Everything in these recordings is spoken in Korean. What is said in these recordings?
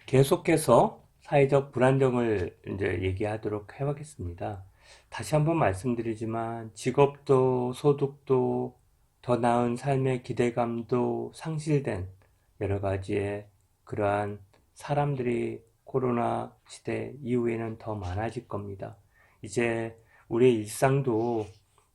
계속해서 사회적 불안정을 이제 얘기하도록 해보겠습니다. 다시 한번 말씀드리지만 직업도 소득도 더 나은 삶의 기대감도 상실된 여러 가지의 그러한 사람들이 코로나 시대 이후에는 더 많아질 겁니다. 이제 우리의 일상도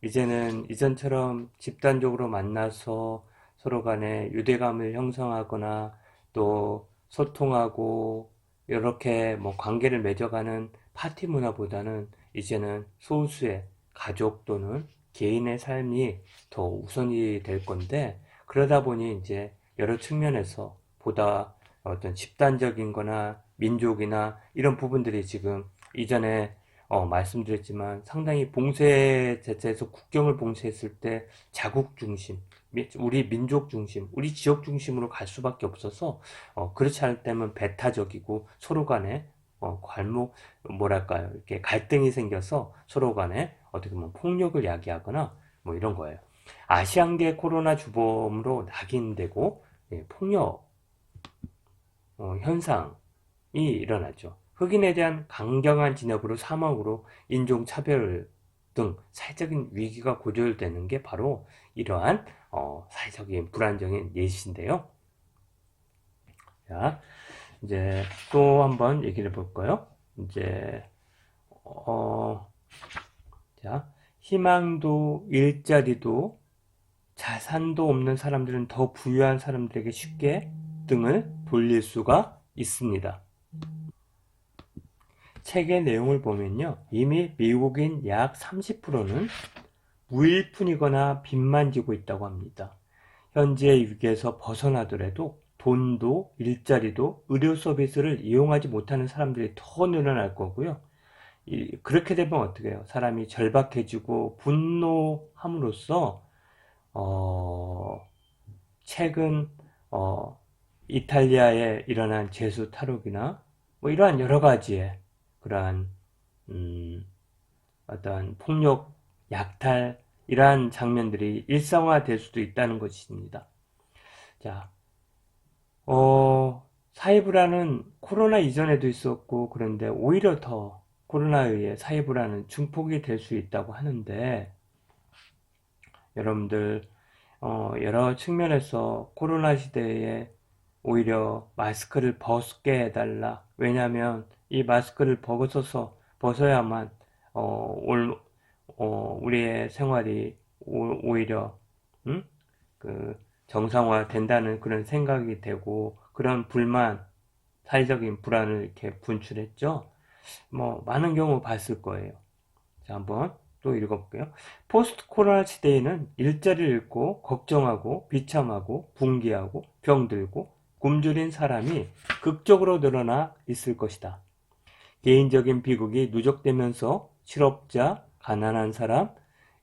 이제는 이전처럼 집단적으로 만나서 서로 간에 유대감을 형성하거나 또 소통하고 이렇게 뭐 관계를 맺어가는 파티 문화보다는 이제는 소수의 가족 또는 개인의 삶이 더 우선이 될 건데, 그러다 보니 이제 여러 측면에서 보다 어떤 집단적인 거나 민족이나 이런 부분들이 지금 이전에 말씀드렸지만 상당히 봉쇄 자체에서 국경을 봉쇄했을 때 자국 중심, 우리 민족 중심, 우리 지역 중심으로 갈 수밖에 없어서 그렇지 않을 때면 배타적이고 서로 간에 뭐랄까요, 이렇게 갈등이 생겨서 서로 간에 어떻게 보면 폭력을 야기하거나 뭐 이런 거예요. 아시안계 코로나 주범으로 낙인되고 폭력 현상이 일어나죠. 흑인에 대한 강경한 진압으로 사망으로 인종차별 등 사회적인 위기가 고조되는 게 바로 이러한 사회적인 불안정의 예시인데요. 자, 이제 또 한번 얘기를 해볼까요? 이제 자, 희망도 일자리도 자산도 없는 사람들은 더 부유한 사람들에게 쉽게 등을 돌릴 수가 있습니다. 책의 내용을 보면요, 이미 미국인 약 30%는 무일푼이거나 빚만 지고 있다고 합니다. 현재의 위기에서 벗어나더라도 돈도 일자리도 의료 서비스를 이용하지 못하는 사람들이 더 늘어날 거고요. 그렇게 되면 어떻게 해요? 사람이 절박해지고 분노함으로써 최근 이탈리아에 일어난 제수 탈옥이나 뭐 이러한 여러 가지의 그러한 어떤 폭력, 약탈 이러한 장면들이 일상화될 수도 있다는 것입니다. 자, 사회 불안은 코로나 이전에도 있었고 그런데 오히려 더 코로나에 의해 사회 불안은 증폭이 될 수 있다고 하는데, 여러분들 여러 측면에서 코로나 시대에 오히려 마스크를 벗게 해달라. 왜냐하면 이 마스크를 벗어야만 우리의 생활이 오히려 그 정상화 된다는 그런 생각이 되고, 그런 불만, 사회적인 불안을 이렇게 분출했죠. 뭐 많은 경우 봤을 거예요. 자, 한번 또 읽어볼게요. 포스트 코로나 시대에는 일자리를 잃고 걱정하고 비참하고 분개하고 병들고 굶주린 사람이 극적으로 늘어나 있을 것이다. 개인적인 비극이 누적되면서 실업자, 가난한 사람,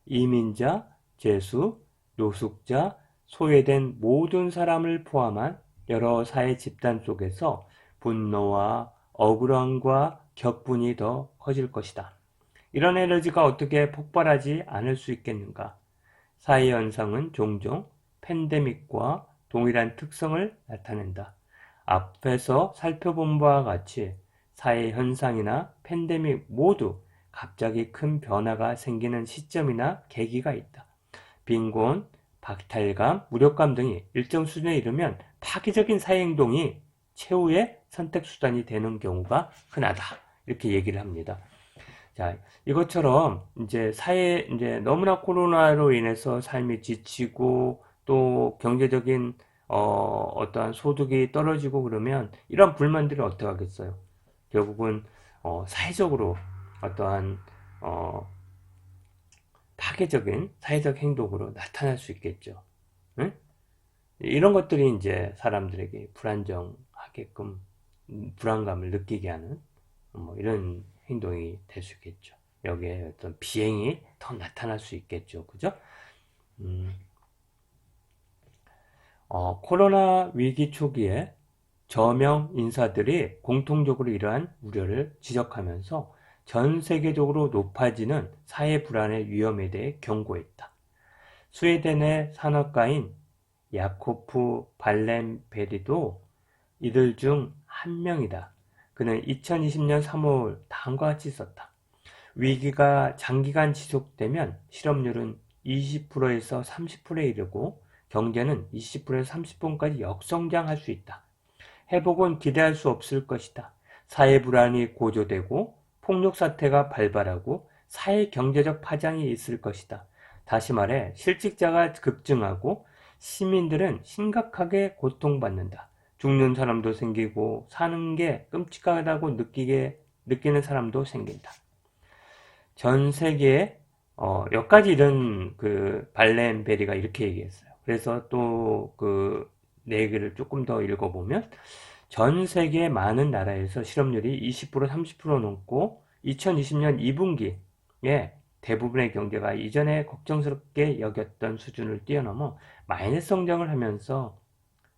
이민자, 죄수, 노숙자, 소외된 모든 사람을 포함한 여러 사회 집단 속에서 분노와 억울함과 격분이 더 커질 것이다. 이런 에너지가 어떻게 폭발하지 않을 수 있겠는가? 사회 현상은 종종 팬데믹과 동일한 특성을 나타낸다. 앞에서 살펴본 바와 같이 사회 현상이나 팬데믹 모두 갑자기 큰 변화가 생기는 시점이나 계기가 있다. 빈곤, 박탈감, 무력감 등이 일정 수준에 이르면 파괴적인 사회 행동이 최후의 선택 수단이 되는 경우가 흔하다. 이렇게 얘기를 합니다. 자, 이것처럼 이제 너무나 코로나로 인해서 삶이 지치고 또 경제적인 어떠한 소득이 떨어지고 그러면 이런 불만들을 어떻게 하겠어요? 결국은 사회적으로 어떠한 어, 파괴적인 사회적 행동으로 나타날 수 있겠죠. 응? 이런 것들이 이제 사람들에게 불안정하게끔 불안감을 느끼게 하는 뭐 이런 행동이 될 수 있겠죠. 여기에 어떤 비행이 더 나타날 수 있겠죠. 그죠? 코로나 위기 초기에 저명 인사들이 공통적으로 이러한 우려를 지적하면서 전 세계적으로 높아지는 사회 불안의 위험에 대해 경고했다. 스웨덴의 산업가인 야코프 발렌베리도 이들 중 한 명이다. 그는 2020년 3월 다음과 같이 썼다. 위기가 장기간 지속되면 실업률은 20%에서 30%에 이르고 경제는 20%에서 30%까지 역성장할 수 있다. 회복은 기대할 수 없을 것이다. 사회 불안이 고조되고 폭력 사태가 발발하고 사회 경제적 파장이 있을 것이다. 다시 말해 실직자가 급증하고 시민들은 심각하게 고통받는다. 죽는 사람도 생기고 사는 게 끔찍하다고 느끼는 사람도 생긴다. 전 세계에 몇 가지 이런 발렌베리가 이렇게 얘기했어요. 그래서 또 네 개를 조금 더 읽어보면 전 세계 많은 나라에서 실업률이 20% 30% 넘고 2020년 2분기에 대부분의 경제가 이전에 걱정스럽게 여겼던 수준을 뛰어넘어 마이너스 성장을 하면서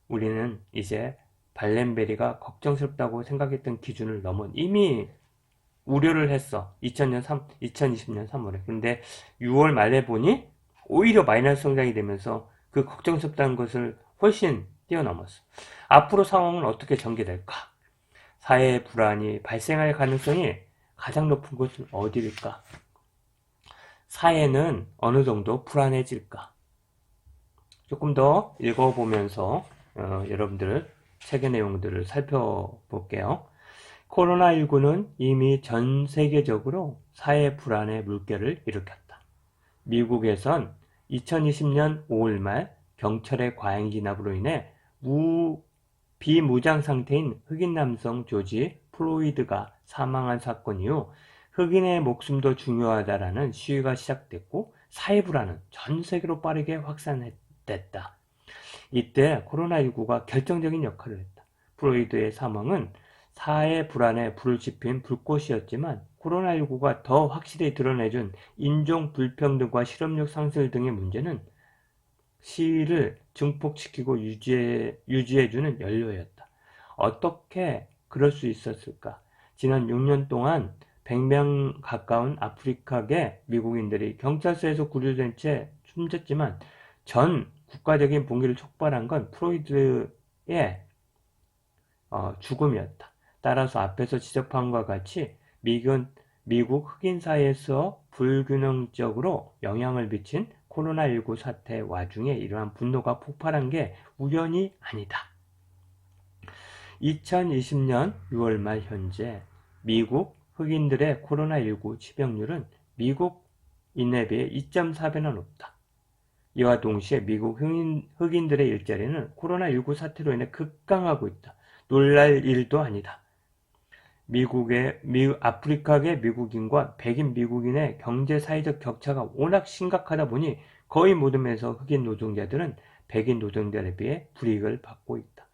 우리는 이제 발렌베리가 걱정스럽다고 생각했던 기준을 넘은 이미 우려를 했어. 2020년 3월에. 근데 6월 말에 보니 오히려 마이너스 성장이 되면서 그 걱정스럽다는 것을 훨씬 뛰어넘었어. 앞으로 상황은 어떻게 전개될까? 사회 불안이 발생할 가능성이 가장 높은 곳은 어디일까? 사회는 어느 정도 불안해질까? 조금 더 읽어보면서 여러분들 책의 내용들을 살펴볼게요. 코로나19는 이미 전 세계적으로 사회 불안의 물결을 일으켰다. 미국에선 2020년 5월 말 경찰의 과잉 진압으로 인해 비무장 상태인 흑인 남성 조지 플로이드가 사망한 사건 이후 흑인의 목숨도 중요하다라는 시위가 시작됐고 사회 불안은 전 세계로 빠르게 확산됐다. 이때 코로나19가 결정적인 역할을 했다. 플로이드의 사망은 사회 불안에 불을 지핀 불꽃이었지만 코로나19가 더 확실히 드러내준 인종 불평등과 실업률 상승 등의 문제는 시위를 증폭시키고 유지해주는 연료였다. 어떻게 그럴 수 있었을까? 지난 6년 동안 100명 가까운 아프리카계 미국인들이 경찰서에서 구류된 채 숨졌지만 전 국가적인 봉기를 촉발한 건 프로이드의 죽음이었다. 따라서 앞에서 지적한 것과 같이 미국 흑인 사회에서 불균형적으로 영향을 미친 코로나19 사태 와중에 이러한 분노가 폭발한 게 우연이 아니다. 2020년 6월 말 현재 미국 흑인들의 코로나19 치병률은 미국인에 비해 2.4배나 높다. 이와 동시에 미국 흑인들의 일자리는 코로나19 사태로 인해 급강하고 있다. 놀랄 일도 아니다. 아프리카계 미국인과 백인 미국인의 경제 사회적 격차가 워낙 심각하다 보니 거의 모든 면에서 흑인 노동자들은 백인 노동자에 비해 불이익을 받고 있다.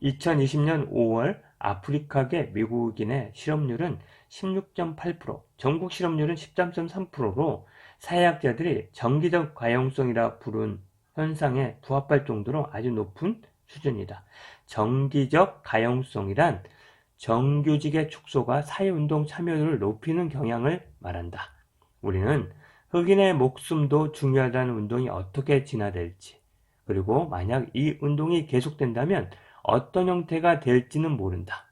2020년 5월 아프리카계 미국인의 실업률은 16.8%, 전국 실업률은 13.3%로 사회학자들이 정기적 가용성이라 부른 현상에 부합할 정도로 아주 높은 수준이다. 정기적 가용성이란 정규직의 축소가 사회운동 참여율을 높이는 경향을 말한다. 우리는 흑인의 목숨도 중요하다는 운동이 어떻게 진화될지, 그리고 만약 이 운동이 계속된다면 어떤 형태가 될지는 모른다.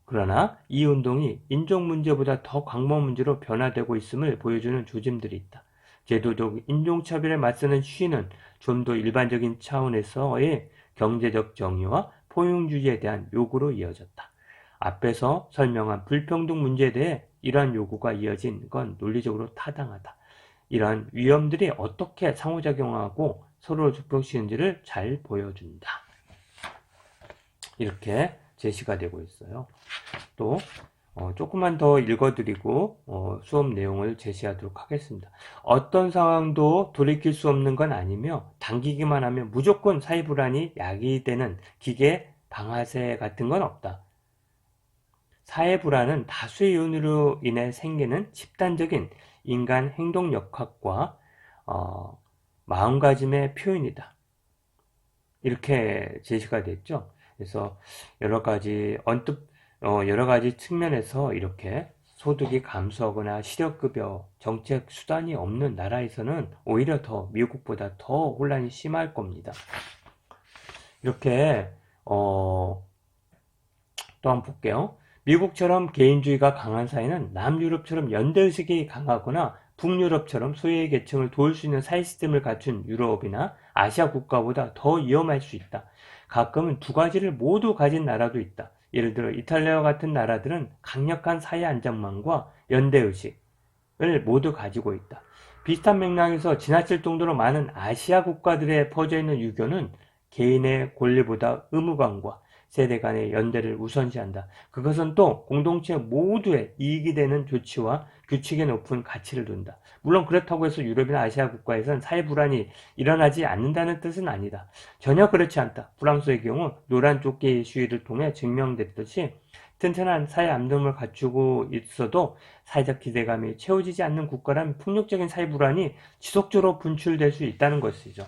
그러나 이 운동이 인종 문제보다 더 광범 문제로 변화되고 있음을 보여주는 조짐들이 있다. 제도적 인종차별에 맞서는 시위는 좀 더 일반적인 차원에서의 경제적 정의와 포용주의에 대한 요구로 이어졌다. 앞에서 설명한 불평등 문제에 대해 이러한 요구가 이어진 건 논리적으로 타당하다. 이러한 위험들이 어떻게 상호작용하고 서로를 좁혀지는지를 잘 보여준다. 이렇게 제시가 되고 있어요. 또 조금만 더 읽어드리고 수업 내용을 제시하도록 하겠습니다. 어떤 상황도 돌이킬 수 없는 건 아니며 당기기만 하면 무조건 사회 불안이 야기되는 기계 방아쇠 같은 건 없다. 사회 불안은 다수의 요인으로 인해 생기는 집단적인 인간 행동 역학과 마음가짐의 표현이다. 이렇게 제시가 됐죠. 그래서 여러 가지 측면에서 이렇게 소득이 감소하거나 실업급여 정책 수단이 없는 나라에서는 오히려 더 미국보다 더 혼란이 심할 겁니다. 이렇게 또 한번 볼게요. 미국처럼 개인주의가 강한 사회는 남유럽처럼 연대의식이 강하거나 북유럽처럼 소외 계층을 도울 수 있는 사회 시스템을 갖춘 유럽이나 아시아 국가보다 더 위험할 수 있다. 가끔은 두 가지를 모두 가진 나라도 있다. 예를 들어 이탈리아와 같은 나라들은 강력한 사회 안정망과 연대의식을 모두 가지고 있다. 비슷한 맥락에서 지나칠 정도로 많은 아시아 국가들에 퍼져 있는 유교는 개인의 권리보다 의무감과 세대 간의 연대를 우선시한다. 그것은 또 공동체 모두의 이익이 되는 조치와 규칙에 높은 가치를 둔다. 물론 그렇다고 해서 유럽이나 아시아 국가에선 사회 불안이 일어나지 않는다는 뜻은 아니다. 전혀 그렇지 않다. 프랑스의 경우 노란 조끼 시위를 통해 증명됐듯이 튼튼한 사회 안정을 갖추고 있어도 사회적 기대감이 채워지지 않는 국가라면 폭력적인 사회 불안이 지속적으로 분출될 수 있다는 것이죠.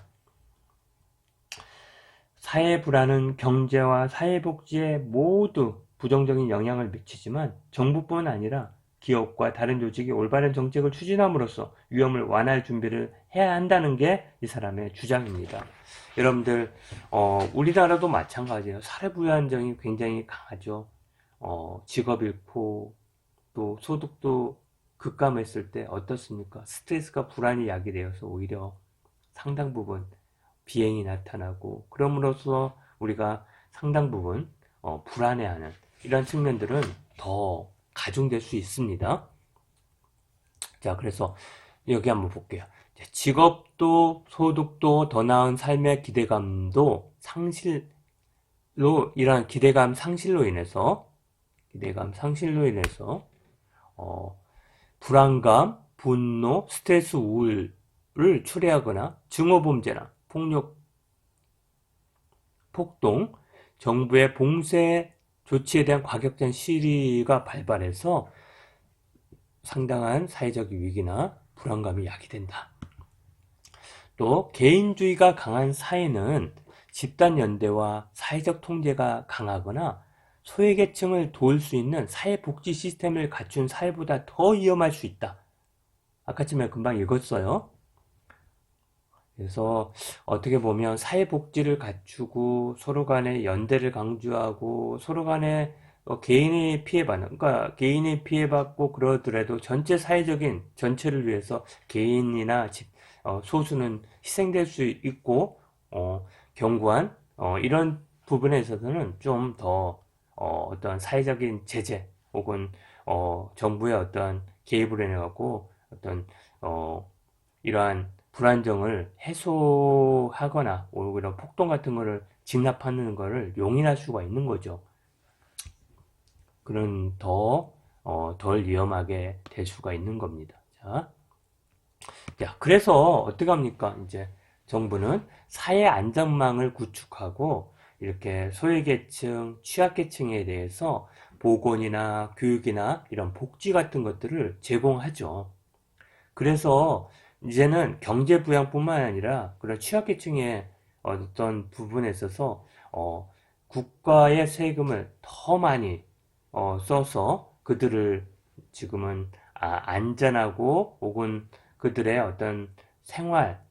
사회 불안은 경제와 사회복지에 모두 부정적인 영향을 미치지만 정부뿐만 아니라 기업과 다른 조직이 올바른 정책을 추진함으로써 위험을 완화할 준비를 해야 한다는 게 이 사람의 주장입니다. 여러분들 우리나라도 마찬가지예요. 사회 불안정이 굉장히 강하죠. 직업 잃고 또 소득도 급감했을 때 어떻습니까? 스트레스가 불안이 야기되어서 오히려 상당 부분 비행이 나타나고 그럼으로써 우리가 상당 부분 불안해하는 이런 측면들은 더 가중될 수 있습니다. 자, 그래서 여기 한번 볼게요. 직업도 소득도 더 나은 삶의 기대감도 상실로 이러한 기대감 상실로 인해서 불안감, 분노, 스트레스, 우울을 초래하거나 증오범죄나 폭력, 폭동, 정부의 봉쇄 조치에 대한 과격한 시위가 발발해서 상당한 사회적 위기나 불안감이 야기된다. 또 개인주의가 강한 사회는 집단연대와 사회적 통제가 강하거나 소외계층을 도울 수 있는 사회복지 시스템을 갖춘 사회보다 더 위험할 수 있다. 아까 전에 금방 읽었어요. 그래서 어떻게 보면 사회복지를 갖추고 서로 간의 연대를 강조하고 서로 간에 개인이 피해받는, 그러니까 개인이 피해받고 그러더라도 전체 사회적인 전체를 위해서 개인이나 소수는 희생될 수 있고 견고한 이런 부분에 있어서는 좀 더 어떤 사회적인 제재 혹은 정부의 어떤 개입을 해내 갖고 어떤 이러한 불안정을 해소하거나 오히려 폭동 같은 거를 진압하는 거를 용인할 수가 있는 거죠. 그런 덜 위험하게 될 수가 있는 겁니다. 자, 그래서 어떻게 합니까? 이제 정부는 사회 안전망을 구축하고 이렇게 소외계층, 취약계층에 대해서 보건이나 교육이나 이런 복지 같은 것들을 제공하죠. 그래서 이제는 경제부양뿐만 아니라 그런 취약계층의 어떤 부분에 있어서 국가의 세금을 더 많이 써서 그들을 지금은 안전하고 혹은 그들의 어떤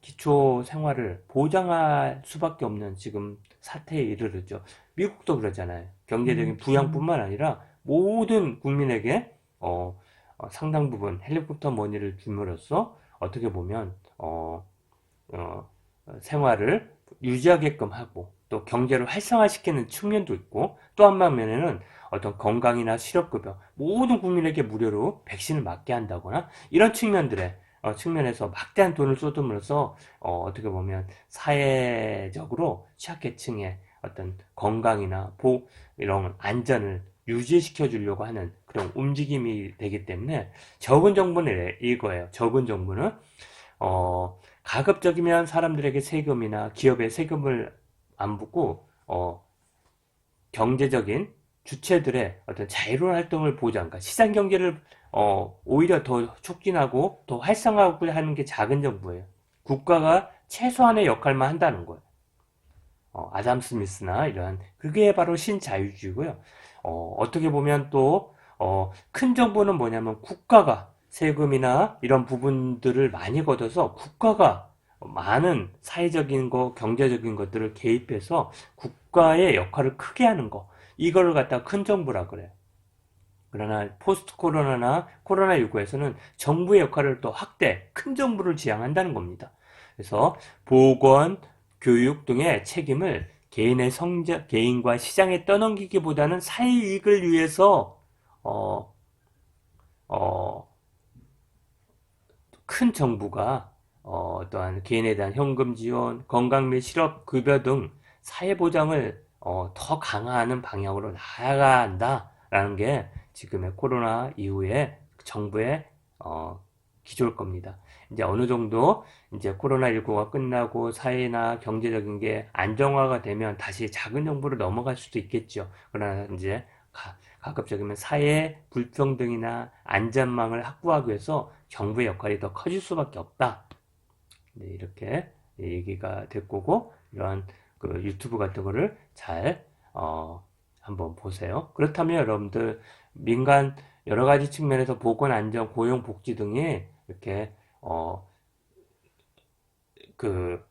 기초 생활을 보장할 수밖에 없는 지금 사태에 이르르죠. 미국도 그러잖아요. 경제적인 부양뿐만 아니라 모든 국민에게 상당 부분 헬리콥터 머니를 줌으로써 어떻게 보면 생활을 유지하게끔 하고 또 경제를 활성화시키는 측면도 있고 또 한 방면에는 어떤 건강이나 실업급여 모든 국민에게 무료로 백신을 맞게 한다거나 이런 측면에서 막대한 돈을 쏟음으로써 어떻게 보면 사회적으로 취약계층의 어떤 건강이나 이런 안전을 유지시켜 주려고 하는 그런 움직임이 되기 때문에 적은 정부는 이거예요. 적은 정부는 가급적이면 사람들에게 세금이나 기업에 세금을 안 붓고 경제적인 주체들의 어떤 자유로운 활동을 보장, 그러니까 시장 경제를 오히려 더 촉진하고 더 활성화하고 하는 게 작은 정부예요. 국가가 최소한의 역할만 한다는 거예요. 아담 스미스나 이러한 그게 바로 신자유주의고요. 어떻게 보면 또 큰 정부는 뭐냐면 국가가 세금이나 이런 부분들을 많이 걷어서 국가가 많은 사회적인 거, 경제적인 것들을 개입해서 국가의 역할을 크게 하는 거, 이거를 갖다가 큰 정부라 그래요. 그러나 포스트 코로나나 코로나19에서는 정부의 역할을 또 확대, 큰 정부를 지향한다는 겁니다. 그래서 보건, 교육 등의 책임을 개인의 성장, 개인과 시장에 떠넘기기보다는 사회 이익을 위해서 어, 어, 큰 정부가 또한 개인에 대한 현금 지원, 건강 및 실업 급여 등 사회 보장을 더 강화하는 방향으로 나아가야 한다라는 게 지금의 코로나 이후에 정부의 기조일 겁니다. 이제 어느 정도 이제 코로나19가 끝나고 사회나 경제적인 게 안정화가 되면 다시 작은 정부로 넘어갈 수도 있겠죠. 그러나 이제 가급적이면 사회 불평등이나 안전망을 확보하기 위해서 정부의 역할이 더 커질 수밖에 없다. 네, 이렇게 얘기가 될 거고, 이런 그 유튜브 같은 거를 잘 한번 보세요. 그렇다면 여러분들 민간 여러 가지 측면에서 보건, 안전, 고용, 복지 등이 이렇게 그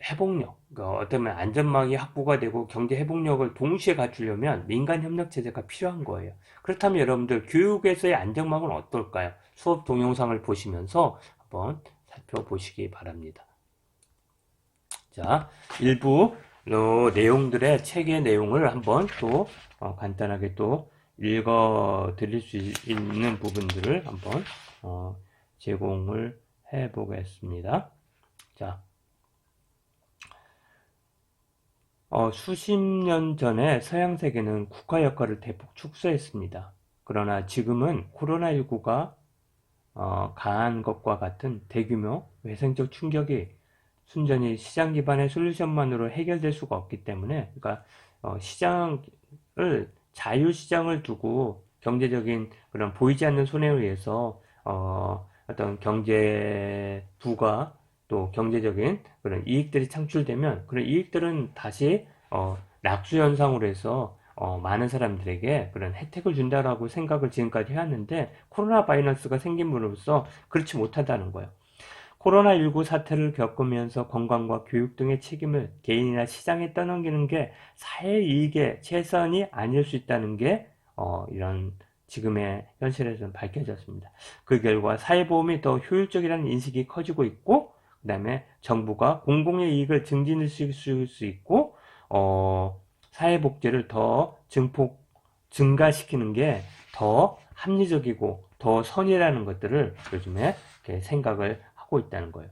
회복력, 그러니까 어쩌면 안전망이 확보가 되고 경제 회복력을 동시에 갖추려면 민간 협력 체제가 필요한 거예요. 그렇다면 여러분들 교육에서의 안전망은 어떨까요? 수업 동영상을 보시면서 한번 살펴보시기 바랍니다. 자, 일부 내용들의 책의 내용을 한번 또 간단하게 또 읽어 드릴 수 있는 부분들을 한번 제공을 해 보겠습니다. 자, 수십 년 전에 서양 세계는 국가 역할을 대폭 축소했습니다. 그러나 지금은 코로나19가 가한 것과 같은 대규모 외생적 충격이 순전히 시장 기반의 솔루션만으로 해결될 수가 없기 때문에, 그러니까 시장을 자유시장을 두고 경제적인 그런 보이지 않는 손해에 의해서 어떤 경제 부가 또 경제적인 그런 이익들이 창출되면 그런 이익들은 다시 낙수 현상으로 해서 많은 사람들에게 그런 혜택을 준다라고 생각을 지금까지 해왔는데, 코로나 바이러스가 생김으로써 그렇지 못하다는 거예요. 코로나19 사태를 겪으면서 건강과 교육 등의 책임을 개인이나 시장에 떠넘기는 게 사회 이익의 최선이 아닐 수 있다는 게 이런 지금의 현실에서는 밝혀졌습니다. 그 결과 사회보험이 더 효율적이라는 인식이 커지고 있고, 그 다음에 정부가 공공의 이익을 증진시킬 수 있고, 사회복지를 더 증가시키는 게 더 합리적이고 더 선이라는 것들을 요즘에 생각을 하고 있다는 거예요.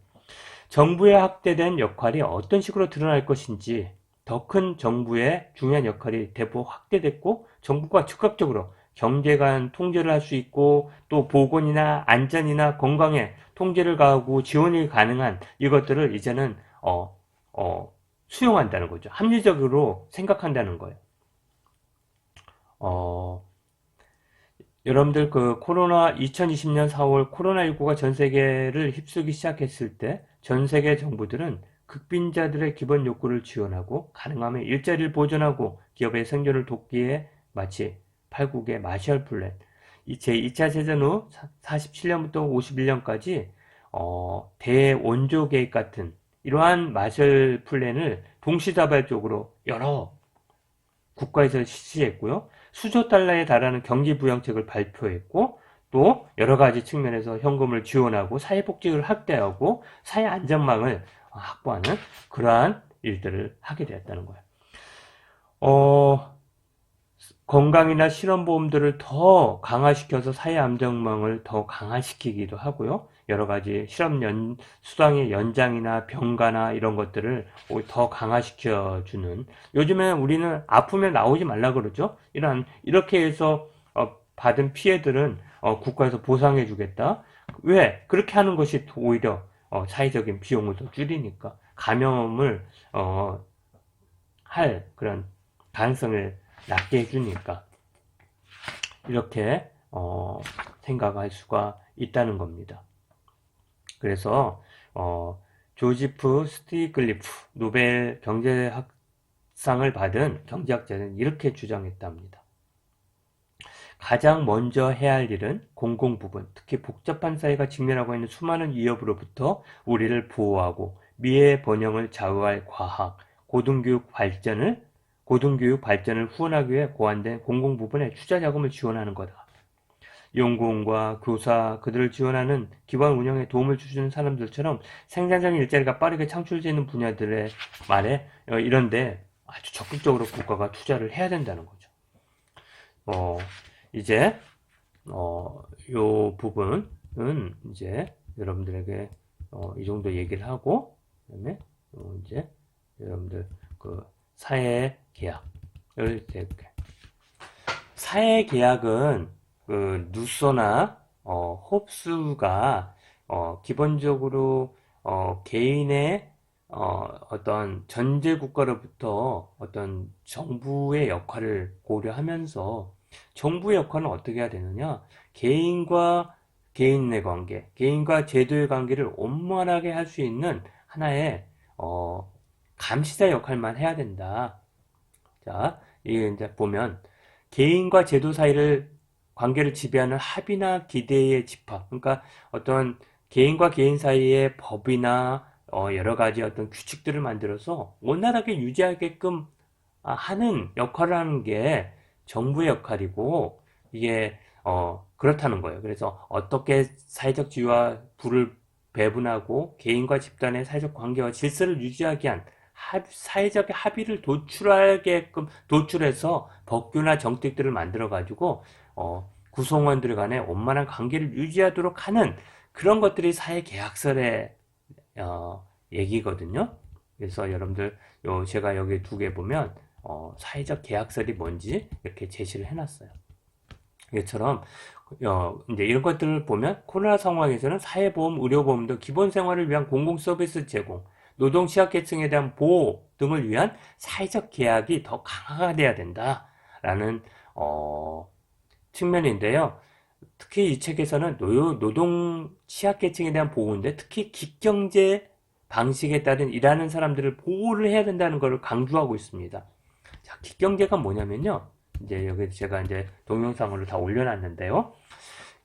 정부의 확대된 역할이 어떤 식으로 드러날 것인지, 더 큰 정부의 중요한 역할이 대폭 확대됐고 정부가 즉각적으로 경제 간 통제를 할 수 있고 또 보건이나 안전이나 건강에 통제를 가하고 지원이 가능한 이것들을 이제는 수용한다는 거죠. 합리적으로 생각한다는 거예요. 여러분들 그 2020년 4월 코로나19가 전 세계를 휩쓰기 시작했을 때 전 세계 정부들은 극빈자들의 기본 욕구를 지원하고 가능하면 일자리를 보존하고 기업의 생존을 돕기에 마치 팔국의 마셜 플랜, 제2차 세전 후 47년부터 51년까지 대원조 계획 같은 이러한 마셜 플랜을 동시다발적으로 여러 국가에서 실시했고요. 수조 달러에 달하는 경기 부양책을 발표했고, 또 여러 가지 측면에서 현금을 지원하고 사회복지를 확대하고 사회 안전망을 확보하는 그러한 일들을 하게 되었다는 거예요. 건강이나 실험보험들을 더 강화시켜서 사회 안전망을 더 강화시키기도 하고요. 여러 가지 수당의 연장이나 병가나 이런 것들을 더 강화시켜주는, 요즘에 우리는 아프면 나오지 말라 그러죠. 이렇게 해서 받은 피해들은 국가에서 보상해 주겠다. 왜? 그렇게 하는 것이 오히려 사회적인 비용을 더 줄이니까 감염을 할 그런 가능성을 낮게 해주니까 이렇게 생각할 수가 있다는 겁니다. 그래서 조지프 스티글리프 노벨 경제학상을 받은 경제학자는 이렇게 주장했답니다. 가장 먼저 해야 할 일은 공공부분, 특히 복잡한 사회가 직면하고 있는 수많은 위협으로부터 우리를 보호하고 미래 번영을 좌우할 과학, 고등교육 발전을 후원하기 위해 고안된 공공부문의 투자 자금을 지원하는 거다. 연구원과 교사, 그들을 지원하는 기관 운영에 도움을 주시는 사람들처럼 생산적인 일자리가 빠르게 창출되는 분야들의 말에 이런데 아주 적극적으로 국가가 투자를 해야 된다는 거죠. 이제 요 부분은 이제 여러분들에게 이 정도 얘기를 하고 그다음에 이제 여러분들 그 사회 계약을 이렇게 사회 계약은 그 누소나 홉스가 기본적으로 개인의 어떤 전제 국가로부터 어떤 정부의 역할을 고려하면서 정부의 역할은 어떻게 해야 되느냐? 개인과 개인의 관계, 개인과 제도의 관계를 원만하게 할 수 있는 하나의 감시자 역할만 해야 된다. 자, 이게 이제 보면 개인과 제도 사이를 관계를 지배하는 합의나 기대의 집합. 그러니까 어떤 개인과 개인 사이의 법이나 여러 가지 어떤 규칙들을 만들어서 원활하게 유지하게끔 하는 역할을 하는 게 정부의 역할이고 이게 그렇다는 거예요. 그래서 어떻게 사회적 지위와 부를 배분하고 개인과 집단의 사회적 관계와 질서를 유지하게 한 사회적 합의를 도출해서 법규나 정책들을 만들어 가지고 구성원들 간의 원만한 관계를 유지하도록 하는 그런 것들이 사회 계약설의 얘기거든요. 그래서 여러분들 제가 여기 두 개 보면 사회적 계약설이 뭔지 이렇게 제시를 해놨어요. 이처럼 이제 이런 것들을 보면 코로나 상황에서는 사회보험, 의료보험 등 기본 생활을 위한 공공 서비스 제공, 노동 취약계층에 대한 보호 등을 위한 사회적 계약이 더 강화가 돼야 된다라는 측면인데요. 특히 이 책에서는 노동 취약계층에 대한 보호인데 특히 기경제 방식에 따른 일하는 사람들을 보호를 해야 된다는 것을 강조하고 있습니다. 자, 기경제가 뭐냐면요. 이제 여기 제가 이제 동영상으로 다 올려놨는데요.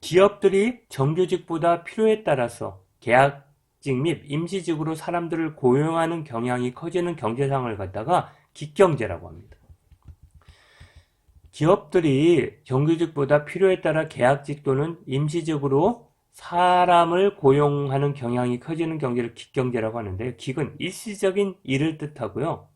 기업들이 정규직보다 필요에 따라서 계약직 및 임시직으로 사람들을 고용하는 경향이 커지는 경제 상황을 갖다가 기경제라고 합니다. 기업들이 정규직보다 필요에 따라 계약직 또는 임시직으로 사람을 고용하는 경향이 커지는 경제를 기경제라고 하는데요. 기은 일시적인 일을 뜻하고요.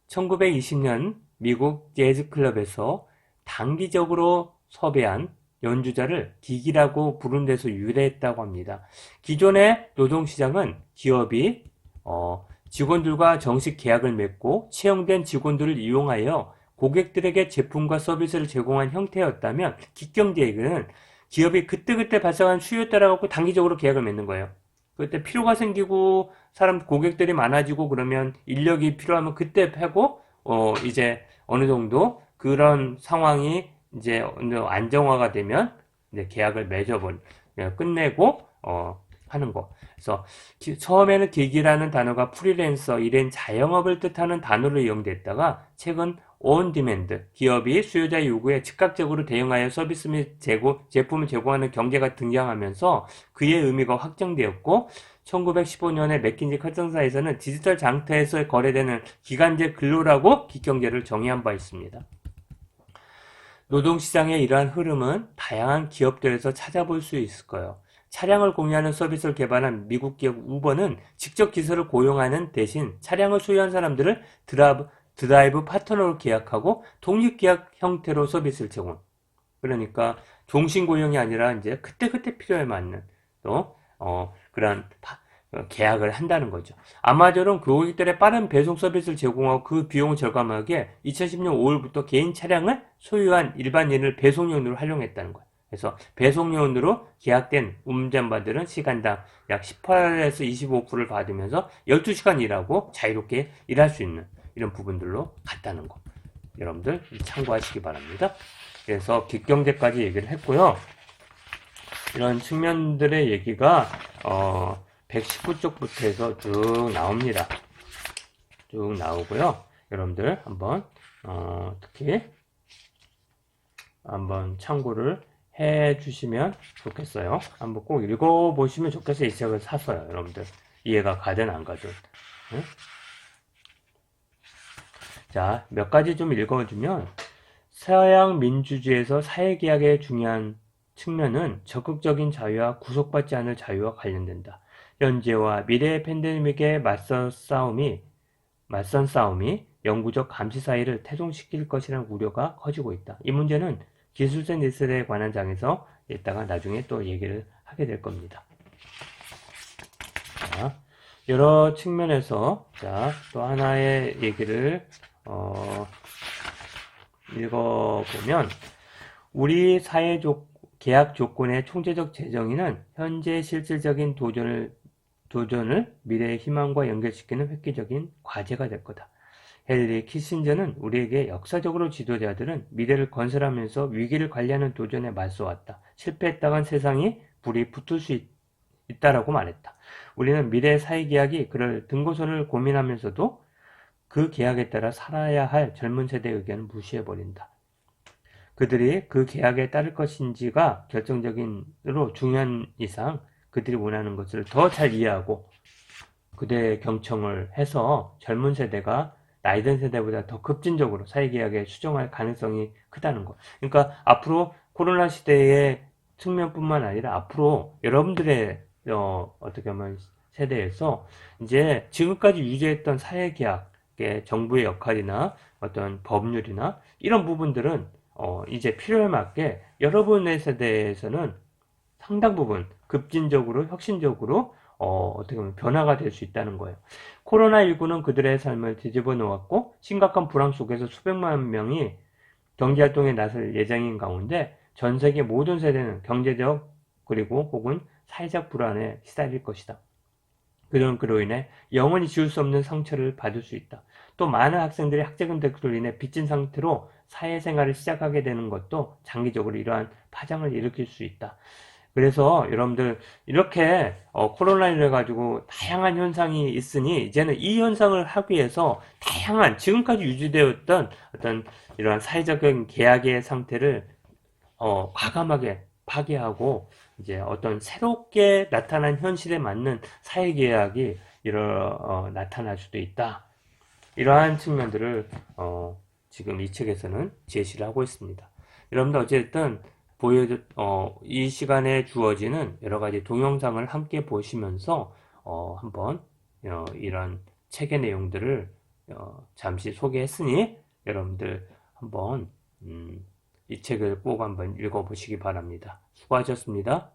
1920년 미국 재즈 클럽에서 단기적으로 섭외한 연주자를 기기라고 부른 데서 유래했다고 합니다. 기존의 노동시장은 기업이 직원들과 정식 계약을 맺고 채용된 직원들을 이용하여 고객들에게 제품과 서비스를 제공한 형태였다면 기경제익은 기업이 그때그때 발생한 수요에 따라 갖고 단기적으로 계약을 맺는 거예요. 그때 필요가 생기고 고객들이 많아지고 그러면 인력이 필요하면 그때 하고 이제 어느 정도 그런 상황이 이제 안정화가 되면 이제 계약을 끝내고 하는 거. 그래서 처음에는 기기라는 단어가 프리랜서, 일인 자영업을 뜻하는 단어로 이용됐다가 최근 on demand, 기업이 수요자의 요구에 즉각적으로 대응하여 서비스 및 제품을 제공하는 경제가 등장하면서 그의 의미가 확정되었고 1915년에 맥킨지 컨설팅사에서는 디지털 장터에서 거래되는 기간제 근로라고 기경제를 정의한 바 있습니다. 노동시장의 이러한 흐름은 다양한 기업들에서 찾아볼 수 있을 거예요. 차량을 공유하는 서비스를 개발한 미국 기업 우버는 직접 기사를 고용하는 대신 차량을 소유한 사람들을 드라이브 파트너로 계약하고 독립계약 형태로 서비스를 제공. 그러니까 종신고용이 아니라 이제 그때그때 필요에 맞는 또 그런 계약을 한다는 거죠. 아마존은 고객들의 빠른 배송 서비스를 제공하고 그 비용을 절감하게 2010년 5월부터 개인 차량을 소유한 일반인을 배송용으로 활용했다는 거예요. 그래서 배송용으로 계약된 운전자들은 시간당 약 18에서 25%를 받으면서 12시간 일하고 자유롭게 일할 수 있는 이런 부분들로 갔다는 거. 여러분들 참고하시기 바랍니다. 그래서 기경제까지 얘기를 했고요. 이런 측면들의 얘기가 119쪽부터 해서 쭉 나옵니다. 쭉 나오고요. 여러분들 한번 특히 한번 참고를 해 주시면 좋겠어요. 한번 꼭 읽어보시면 좋겠어요. 이 책을 사서요. 여러분들 이해가 가든 안 가든. 응? 자, 몇 가지 좀 읽어주면, 서양 민주주의에서 사회계약의 중요한 측면은 적극적인 자유와 구속받지 않을 자유와 관련된다. 현재와 미래의 팬데믹에 맞선 싸움이 영구적 감시 사이를 태동시킬 것이라는 우려가 커지고 있다. 이 문제는 기술적 리스트에 관한 장에서 이따가 나중에 또 얘기를 하게 될 겁니다. 자, 여러 측면에서 자, 또 하나의 얘기를 읽어보면 우리 계약 조건의 총체적 재정의는 현재 실질적인 도전을 미래의 희망과 연결시키는 획기적인 과제가 될 거다. 헨리 키신저는 우리에게 역사적으로 지도자들은 미래를 건설하면서 위기를 관리하는 도전에 맞서왔다. 실패했다간 세상이 불이 붙을 수 있다라고 말했다. 우리는 미래의 사회계약이 그럴 등고선을 고민하면서도 그 계약에 따라 살아야 할 젊은 세대의 의견을 무시해버린다. 그들이 그 계약에 따를 것인지가 결정적인으로 중요한 이상 그들이 원하는 것을 더 잘 이해하고 그대의 경청을 해서 젊은 세대가 나이든 세대보다 더 급진적으로 사회계약에 수정할 가능성이 크다는 것. 그러니까 앞으로 코로나 시대의 측면뿐만 아니라 앞으로 여러분들의 어떻게 보면 세대에서 이제 지금까지 유지했던 사회계약의 정부의 역할이나 어떤 법률이나 이런 부분들은 이제 필요에 맞게 여러분의 세대에서는 상당 부분 급진적으로 혁신적으로 어떻게 보면 변화가 될 수 있다는 거예요. 코로나19는 그들의 삶을 뒤집어 놓았고 심각한 불황 속에서 수백만 명이 경제활동에 나설 예정인 가운데 전 세계 모든 세대는 경제적 그리고 혹은 사회적 불안에 시달릴 것이다. 그로 인해 영원히 지울 수 없는 상처를 받을 수 있다. 또 많은 학생들이 학제 근백으로 인해 빚진 상태로 사회생활을 시작하게 되는 것도 장기적으로 이러한 파장을 일으킬 수 있다. 그래서 여러분들 이렇게 코로나19로 해가지고 다양한 현상이 있으니 이제는 이 현상을 하기 위해서 다양한 지금까지 유지되었던 어떤 이러한 사회적인 계약의 상태를 과감하게 파괴하고 이제 어떤 새롭게 나타난 현실에 맞는 사회계약이 나타날 수도 있다. 이러한 측면들을 지금 이 책에서는 제시를 하고 있습니다. 여러분들 어쨌든 이 시간에 주어지는 여러 가지 동영상을 함께 보시면서 한번 이런 책의 내용들을 잠시 소개했으니 여러분들 한번 이 책을 꼭 한번 읽어보시기 바랍니다. 수고하셨습니다.